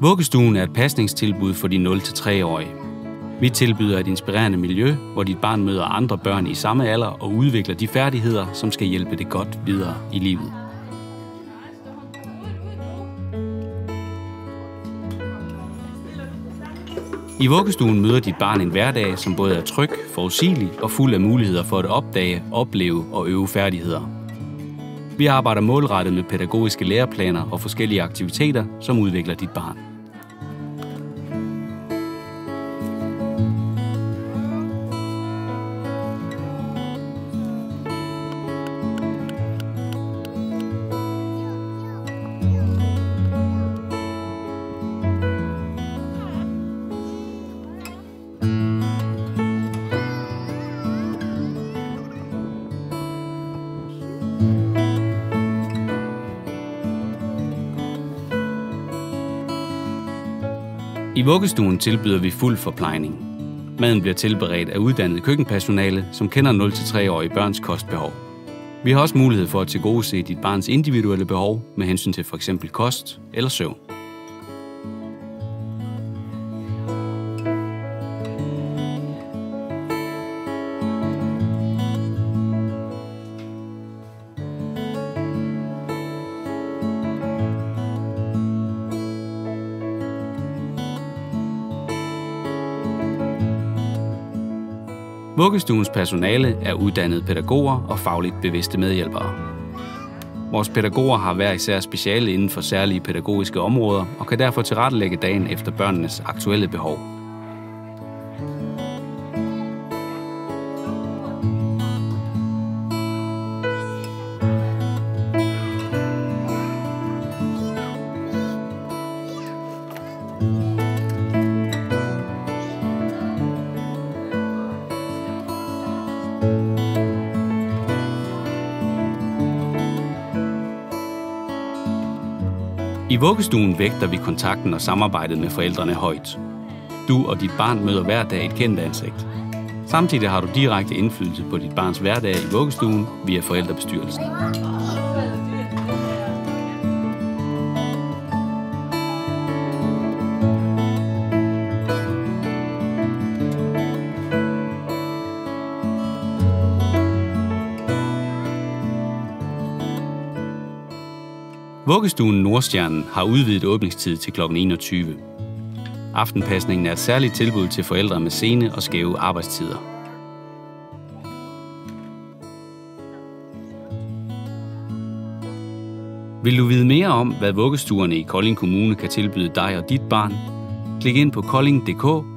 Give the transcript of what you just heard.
Vuggestuen er et pasningstilbud for de 0-3-årige. Vi tilbyder et inspirerende miljø, hvor dit barn møder andre børn i samme alder og udvikler de færdigheder, som skal hjælpe det godt videre i livet. I vuggestuen møder dit barn en hverdag, som både er tryg, forudsigelig og fuld af muligheder for at opdage, opleve og øve færdigheder. Vi arbejder målrettet med pædagogiske læreplaner og forskellige aktiviteter, som udvikler dit barn. I vuggestuen tilbyder vi fuld forplejning. Maden bliver tilberedt af uddannet køkkenpersonale, som kender 0-3-årige børns kostbehov. Vi har også mulighed for at tilgodese dit barns individuelle behov med hensyn til f.eks. kost eller søvn. Vuggestuens personale er uddannede pædagoger og fagligt bevidste medhjælpere. Vores pædagoger har hver især speciale inden for særlige pædagogiske områder og kan derfor tilrettelægge dagen efter børnenes aktuelle behov. I vuggestuen vægter vi kontakten og samarbejdet med forældrene højt. Du og dit barn møder hver dag et kendt ansigt. Samtidig har du direkte indflydelse på dit barns hverdag i vuggestuen via forældrebestyrelsen. Vuggestuen Nordstjernen har udvidet åbningstid til kl. 21. Aftenpasningen er et særligt tilbud til forældre med sene og skæve arbejdstider. Vil du vide mere om, hvad vuggestuerne i Kolding Kommune kan tilbyde dig og dit barn? Klik ind på kolding.dk